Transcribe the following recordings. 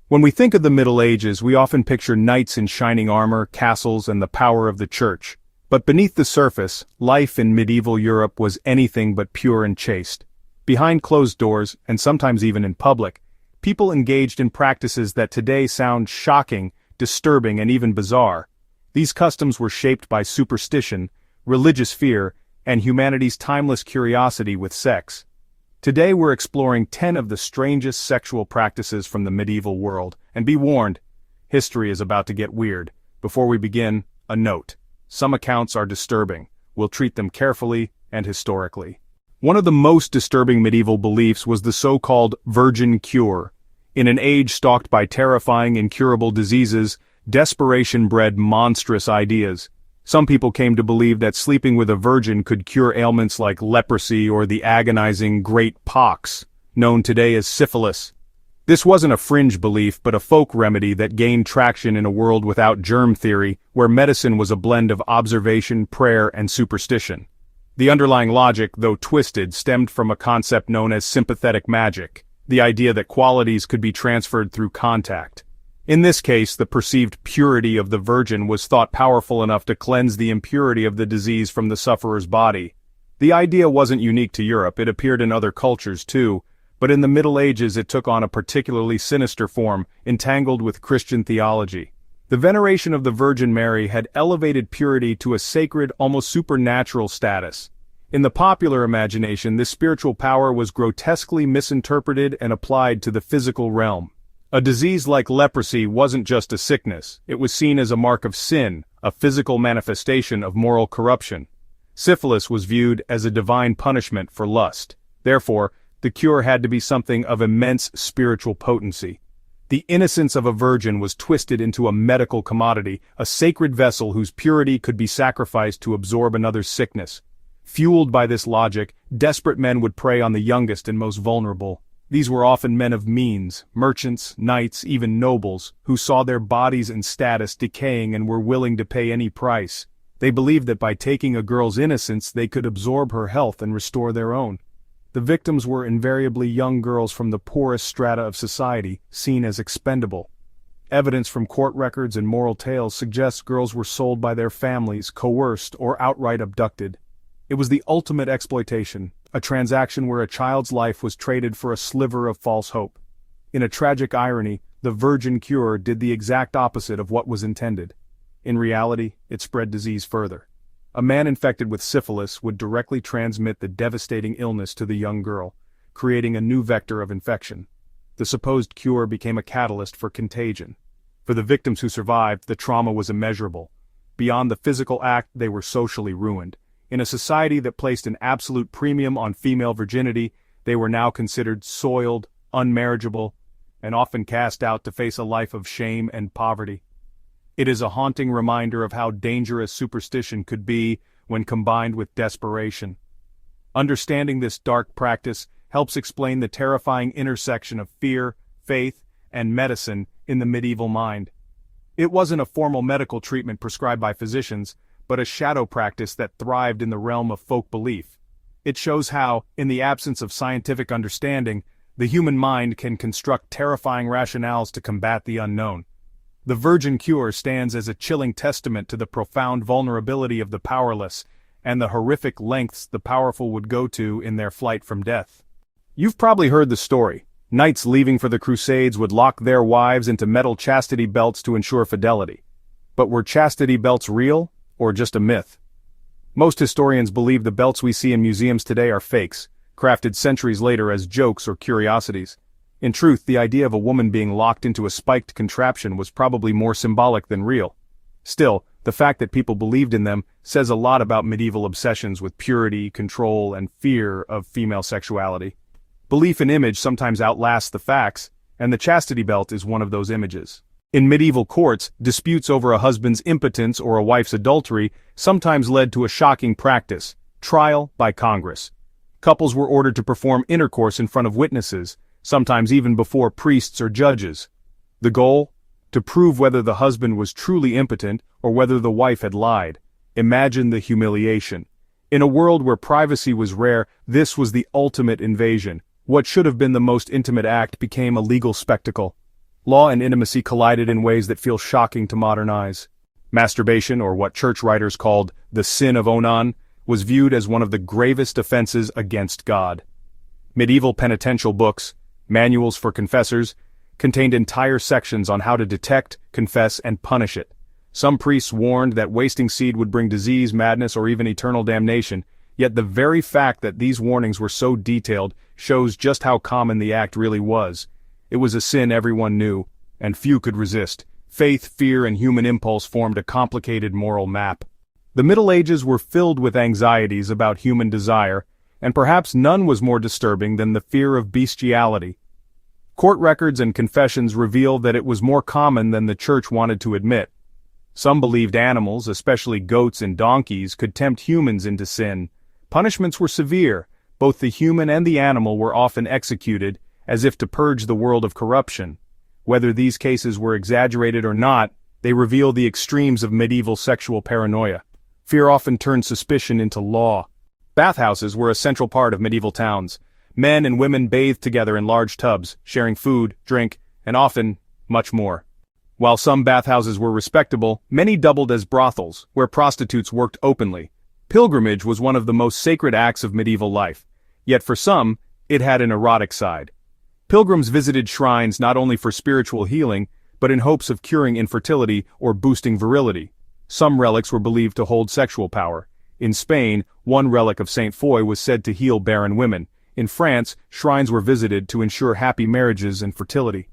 When we think of the Middle Ages, we often picture knights in shining armor, castles, and the power of the church. But beneath the surface, life in medieval Europe was anything but pure and chaste. Behind closed doors, and sometimes even in public, people engaged in practices that today sound shocking, disturbing, and even bizarre. These customs were shaped by superstition, religious fear, and humanity's timeless curiosity with sex. Today we're exploring 10 of the strangest sexual practices from the medieval world, and be warned, history is about to get weird. Before we begin, a note. Some accounts are disturbing. We'll treat them carefully and historically. One of the most disturbing medieval beliefs was the so-called virgin cure. In an age stalked by terrifying incurable diseases, desperation bred monstrous ideas. Some people came to believe that sleeping with a virgin could cure ailments like leprosy or the agonizing great pox, known today as syphilis. This wasn't a fringe belief but a folk remedy that gained traction in a world without germ theory, where medicine was a blend of observation, prayer, and superstition. The underlying logic, though twisted, stemmed from a concept known as sympathetic magic, the idea that qualities could be transferred through contact. In this case, the perceived purity of the virgin was thought powerful enough to cleanse the impurity of the disease from the sufferer's body. The idea wasn't unique to Europe, it appeared in other cultures too, but in the Middle Ages it took on a particularly sinister form, entangled with Christian theology. The veneration of the Virgin Mary had elevated purity to a sacred, almost supernatural status. In the popular imagination, this spiritual power was grotesquely misinterpreted and applied to the physical realm. A disease like leprosy wasn't just a sickness, it was seen as a mark of sin, a physical manifestation of moral corruption. Syphilis was viewed as a divine punishment for lust. Therefore, the cure had to be something of immense spiritual potency. The innocence of a virgin was twisted into a medical commodity, a sacred vessel whose purity could be sacrificed to absorb another's sickness. Fueled by this logic, desperate men would prey on the youngest and most vulnerable. These were often men of means, merchants, knights, even nobles, who saw their bodies and status decaying and were willing to pay any price. They believed that by taking a girl's innocence they could absorb her health and restore their own. The victims were invariably young girls from the poorest strata of society, seen as expendable. Evidence from court records and moral tales suggests girls were sold by their families, coerced, or outright abducted. It was the ultimate exploitation, a transaction where a child's life was traded for a sliver of false hope. In a tragic irony, the virgin cure did the exact opposite of what was intended. In reality, it spread disease further. A man infected with syphilis would directly transmit the devastating illness to the young girl, creating a new vector of infection. The supposed cure became a catalyst for contagion. For the victims who survived, the trauma was immeasurable. Beyond the physical act, they were socially ruined. In a society that placed an absolute premium on female virginity, they were now considered soiled, unmarriageable, and often cast out to face a life of shame and poverty. It is a haunting reminder of how dangerous superstition could be when combined with desperation. Understanding this dark practice helps explain the terrifying intersection of fear, faith, and medicine in the medieval mind. It wasn't a formal medical treatment prescribed by physicians, but a shadow practice that thrived in the realm of folk belief. It shows how, in the absence of scientific understanding, the human mind can construct terrifying rationales to combat the unknown. The virgin cure stands as a chilling testament to the profound vulnerability of the powerless, and the horrific lengths the powerful would go to in their flight from death. You've probably heard the story. Knights leaving for the Crusades would lock their wives into metal chastity belts to ensure fidelity. But were chastity belts real, or just a myth? Most historians believe the belts we see in museums today are fakes, crafted centuries later as jokes or curiosities. In truth, the idea of a woman being locked into a spiked contraption was probably more symbolic than real. Still, the fact that people believed in them says a lot about medieval obsessions with purity, control, and fear of female sexuality. Belief in image sometimes outlasts the facts, and the chastity belt is one of those images. In medieval courts, disputes over a husband's impotence or a wife's adultery sometimes led to a shocking practice: trial by Congress. Couples were ordered to perform intercourse in front of witnesses, sometimes even before priests or judges. The goal? To prove whether the husband was truly impotent or whether the wife had lied. Imagine the humiliation. In a world where privacy was rare, this was the ultimate invasion. What should have been the most intimate act became a legal spectacle. Law and intimacy collided in ways that feel shocking to modern eyes. Masturbation, or what church writers called the sin of Onan, was viewed as one of the gravest offenses against God. Medieval penitential books, manuals for confessors, contained entire sections on how to detect, confess, and punish it. Some priests warned that wasting seed would bring disease, madness, or even eternal damnation, yet the very fact that these warnings were so detailed shows just how common the act really was. It was a sin everyone knew, and few could resist. Faith, fear, and human impulse formed a complicated moral map. The Middle Ages were filled with anxieties about human desire, and perhaps none was more disturbing than the fear of bestiality. Court records and confessions reveal that it was more common than the church wanted to admit. Some believed animals, especially goats and donkeys, could tempt humans into sin. Punishments were severe. Both the human and the animal were often executed, as if to purge the world of corruption. Whether these cases were exaggerated or not, they reveal the extremes of medieval sexual paranoia. Fear often turned suspicion into law. Bathhouses were a central part of medieval towns. Men and women bathed together in large tubs, sharing food, drink, and often, much more. While some bathhouses were respectable, many doubled as brothels, where prostitutes worked openly. Pilgrimage was one of the most sacred acts of medieval life. Yet for some, it had an erotic side. Pilgrims visited shrines not only for spiritual healing, but in hopes of curing infertility or boosting virility. Some relics were believed to hold sexual power. In Spain, one relic of Saint Foy was said to heal barren women. In France, shrines were visited to ensure happy marriages and fertility.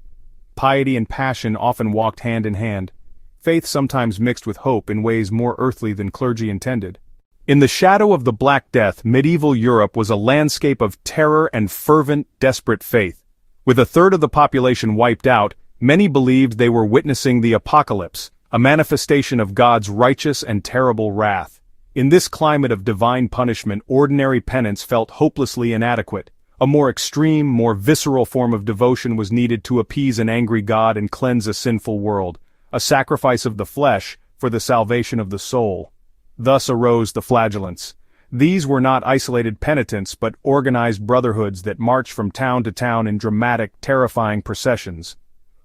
Piety and passion often walked hand in hand. Faith sometimes mixed with hope in ways more earthly than clergy intended. In the shadow of the Black Death, medieval Europe was a landscape of terror and fervent, desperate faith. With a third of the population wiped out, many believed they were witnessing the apocalypse, a manifestation of God's righteous and terrible wrath. In this climate of divine punishment, ordinary penance felt hopelessly inadequate. A more extreme, more visceral form of devotion was needed to appease an angry God and cleanse a sinful world, a sacrifice of the flesh for the salvation of the soul. Thus arose the flagellants. These were not isolated penitents but organized brotherhoods that marched from town to town in dramatic, terrifying processions.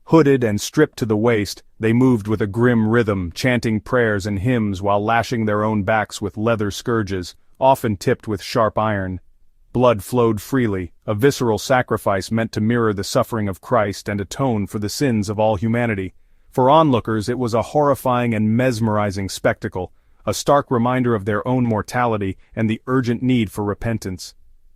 Hooded and stripped to the waist, they moved with a grim rhythm, chanting prayers and hymns while lashing their own backs with leather scourges, often tipped with sharp iron. Blood flowed freely, a visceral sacrifice meant to mirror the suffering of Christ and atone for the sins of all humanity. For onlookers, it was a horrifying and mesmerizing spectacle, a stark reminder of their own mortality and the urgent need for repentance.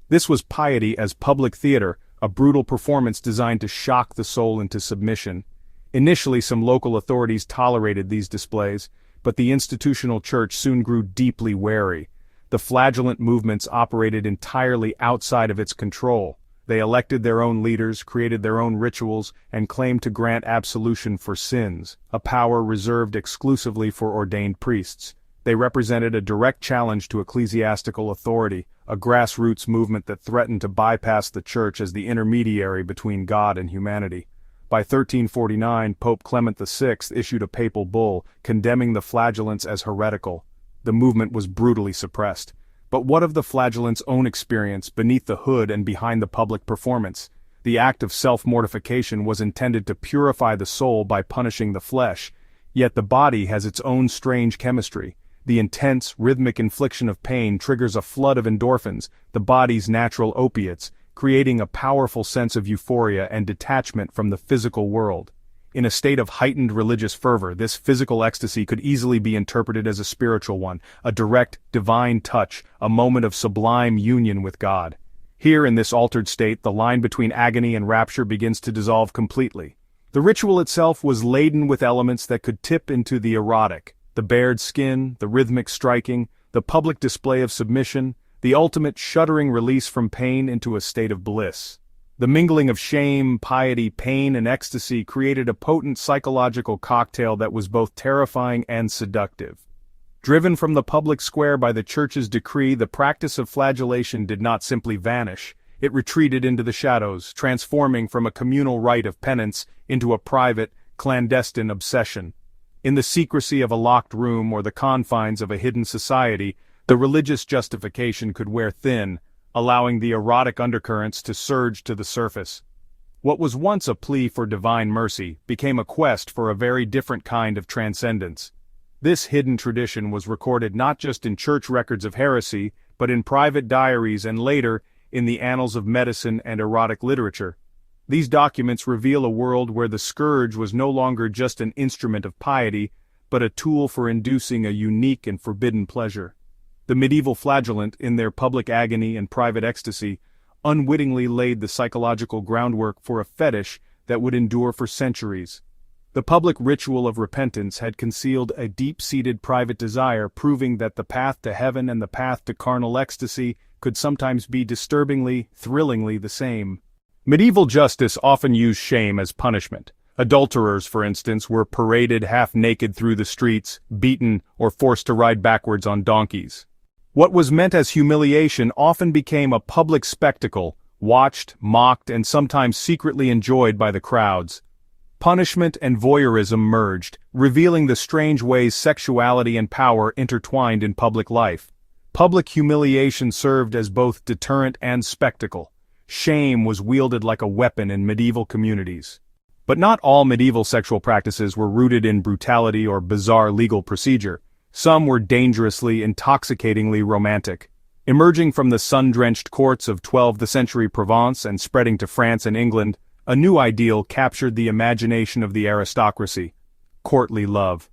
This was piety as public theater, a brutal performance designed to shock the soul into submission. Initially, some local authorities tolerated these displays, but the institutional church soon grew deeply wary. The flagellant movements operated entirely outside of its control. They elected their own leaders, created their own rituals, and claimed to grant absolution for sins, a power reserved exclusively for ordained priests. They represented a direct challenge to ecclesiastical authority, a grassroots movement that threatened to bypass the church as the intermediary between God and humanity. By 1349, Pope Clement VI issued a papal bull, condemning the flagellants as heretical. The movement was brutally suppressed. But what of the flagellants' own experience beneath the hood and behind the public performance? The act of self-mortification was intended to purify the soul by punishing the flesh, yet the body has its own strange chemistry. The intense, rhythmic infliction of pain triggers a flood of endorphins, the body's natural opiates, creating a powerful sense of euphoria and detachment from the physical world. In a state of heightened religious fervor, this physical ecstasy could easily be interpreted as a spiritual one, a direct, divine touch, a moment of sublime union with God. Here in this altered state, the line between agony and rapture begins to dissolve completely. The ritual itself was laden with elements that could tip into the erotic. The bared skin, the rhythmic striking, the public display of submission, the ultimate shuddering release from pain into a state of bliss. The mingling of shame, piety, pain, and ecstasy created a potent psychological cocktail that was both terrifying and seductive. Driven from the public square by the church's decree, the practice of flagellation did not simply vanish. It retreated into the shadows, transforming from a communal rite of penance into a private, clandestine obsession. In the secrecy of a locked room or the confines of a hidden society, the religious justification could wear thin, allowing the erotic undercurrents to surge to the surface. What was once a plea for divine mercy became a quest for a very different kind of transcendence. This hidden tradition was recorded not just in church records of heresy, but in private diaries and later, in the annals of medicine and erotic literature. These documents reveal a world where the scourge was no longer just an instrument of piety, but a tool for inducing a unique and forbidden pleasure. The medieval flagellant, in their public agony and private ecstasy, unwittingly laid the psychological groundwork for a fetish that would endure for centuries. The public ritual of repentance had concealed a deep-seated private desire, proving that the path to heaven and the path to carnal ecstasy could sometimes be disturbingly, thrillingly the same. Medieval justice often used shame as punishment. Adulterers, for instance, were paraded half-naked through the streets, beaten, or forced to ride backwards on donkeys. What was meant as humiliation often became a public spectacle, watched, mocked, and sometimes secretly enjoyed by the crowds. Punishment and voyeurism merged, revealing the strange ways sexuality and power intertwined in public life. Public humiliation served as both deterrent and spectacle. Shame was wielded like a weapon in medieval communities. But not all medieval sexual practices were rooted in brutality or bizarre legal procedure. Some were dangerously, intoxicatingly romantic. Emerging from the sun-drenched courts of 12th century Provence and spreading to France and England, a new ideal captured the imagination of the aristocracy: courtly love.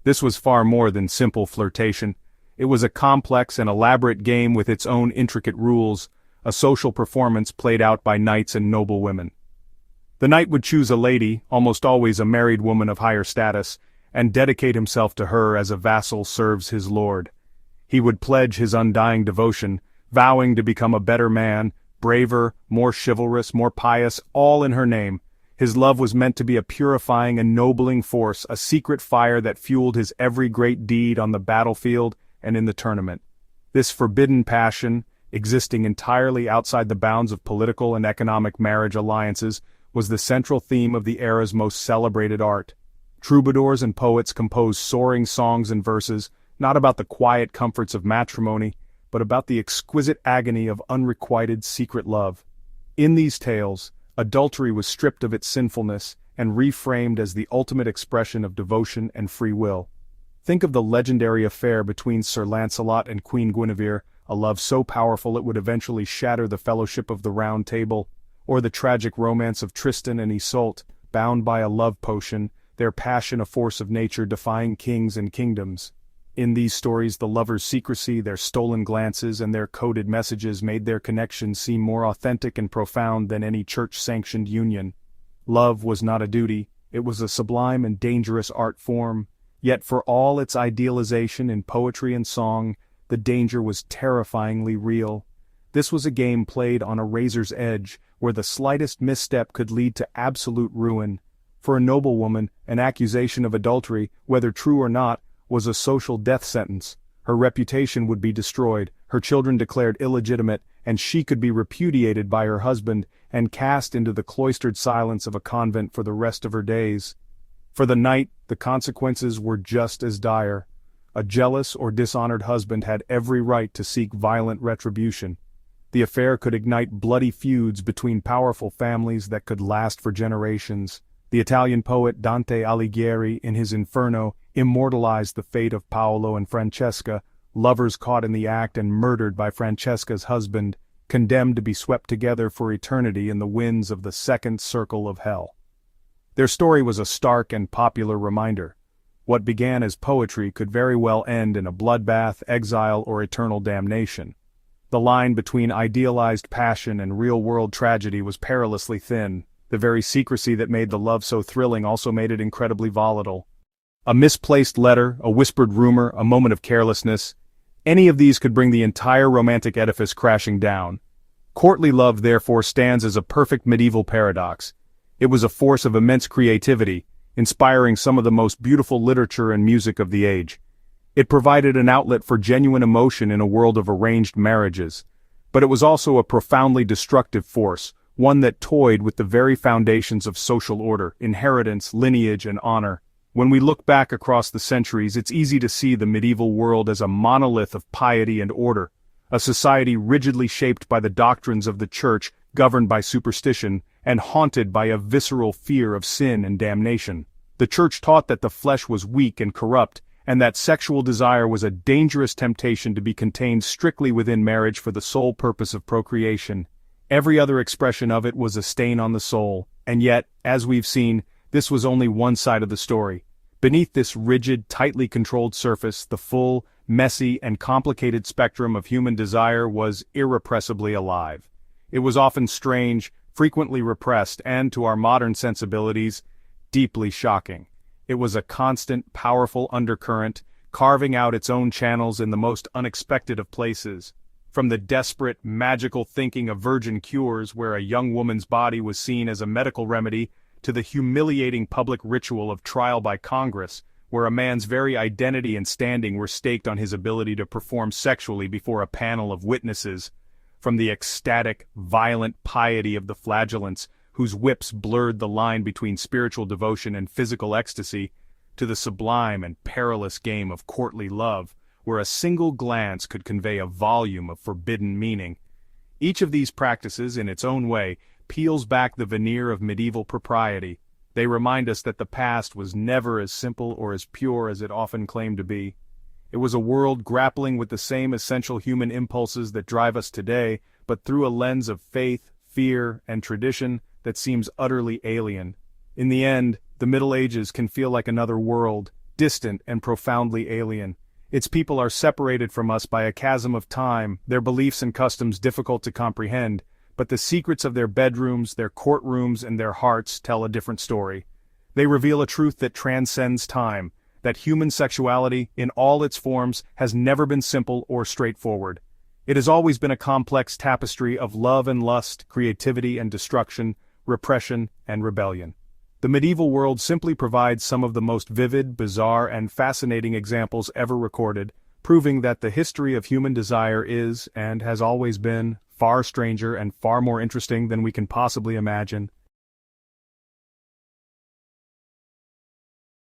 This was far more than simple flirtation. It was a complex and elaborate game with its own intricate rules, a social performance played out by knights and noblewomen. The knight would choose a lady, almost always a married woman of higher status, and dedicate himself to her as a vassal serves his lord. He would pledge his undying devotion, vowing to become a better man, braver, more chivalrous, more pious, all in her name. His love was meant to be a purifying, ennobling force, a secret fire that fueled his every great deed on the battlefield and in the tournament. This forbidden passion, existing entirely outside the bounds of political and economic marriage alliances, was the central theme of the era's most celebrated art. Troubadours and poets composed soaring songs and verses, not about the quiet comforts of matrimony, but about the exquisite agony of unrequited secret love. In these tales, adultery was stripped of its sinfulness and reframed as the ultimate expression of devotion and free will. Think of the legendary affair between Sir Lancelot and Queen Guinevere, a love so powerful it would eventually shatter the fellowship of the Round Table, or the tragic romance of Tristan and Isolde, bound by a love potion, their passion a force of nature defying kings and kingdoms. In these stories, the lovers' secrecy, their stolen glances, and their coded messages made their connection seem more authentic and profound than any church-sanctioned union. Love was not a duty, it was a sublime and dangerous art form, yet for all its idealization in poetry and song, the danger was terrifyingly real. This was a game played on a razor's edge, where the slightest misstep could lead to absolute ruin. For a noblewoman, an accusation of adultery, whether true or not, was a social death sentence. Her reputation would be destroyed, her children declared illegitimate, and she could be repudiated by her husband and cast into the cloistered silence of a convent for the rest of her days. For the knight, the consequences were just as dire. A jealous or dishonored husband had every right to seek violent retribution. The affair could ignite bloody feuds between powerful families that could last for generations. The Italian poet Dante Alighieri, in his Inferno, immortalized the fate of Paolo and Francesca, lovers caught in the act and murdered by Francesca's husband, condemned to be swept together for eternity in the winds of the second circle of hell. Their story was a stark and popular reminder. What began as poetry could very well end in a bloodbath, exile, or eternal damnation. The line between idealized passion and real-world tragedy was perilously thin. The very secrecy that made the love so thrilling also made it incredibly volatile. A misplaced letter, a whispered rumor, a moment of carelessness, any of these could bring the entire romantic edifice crashing down. Courtly love therefore stands as a perfect medieval paradox. It was a force of immense creativity, inspiring some of the most beautiful literature and music of the age. It provided an outlet for genuine emotion in a world of arranged marriages. But it was also a profoundly destructive force, one that toyed with the very foundations of social order, inheritance, lineage, and honor. When we look back across the centuries, it's easy to see the medieval world as a monolith of piety and order, a society rigidly shaped by the doctrines of the Church, governed by superstition, and haunted by a visceral fear of sin and damnation. The church taught that the flesh was weak and corrupt, and that sexual desire was a dangerous temptation to be contained strictly within marriage for the sole purpose of procreation. Every other expression of it was a stain on the soul, and yet, as we've seen, this was only one side of the story. Beneath this rigid, tightly controlled surface, the full, messy, and complicated spectrum of human desire was irrepressibly alive. It was often strange, frequently repressed, and, to our modern sensibilities, deeply shocking. It was a constant, powerful undercurrent, carving out its own channels in the most unexpected of places. From the desperate, magical thinking of virgin cures where a young woman's body was seen as a medical remedy, to the humiliating public ritual of trial by Congress, where a man's very identity and standing were staked on his ability to perform sexually before a panel of witnesses. From the ecstatic, violent piety of the flagellants, whose whips blurred the line between spiritual devotion and physical ecstasy, to the sublime and perilous game of courtly love, where a single glance could convey a volume of forbidden meaning. Each of these practices, in its own way, peels back the veneer of medieval propriety. They remind us that the past was never as simple or as pure as it often claimed to be. It was a world grappling with the same essential human impulses that drive us today, but through a lens of faith, fear, and tradition that seems utterly alien. In the end, the Middle Ages can feel like another world, distant and profoundly alien. Its people are separated from us by a chasm of time, their beliefs and customs difficult to comprehend, but the secrets of their bedrooms, their courtrooms, and their hearts tell a different story. They reveal a truth that transcends time, that human sexuality, in all its forms, has never been simple or straightforward. It has always been a complex tapestry of love and lust, creativity and destruction, repression and rebellion. The medieval world simply provides some of the most vivid, bizarre, and fascinating examples ever recorded, proving that the history of human desire is, and has always been, far stranger and far more interesting than we can possibly imagine.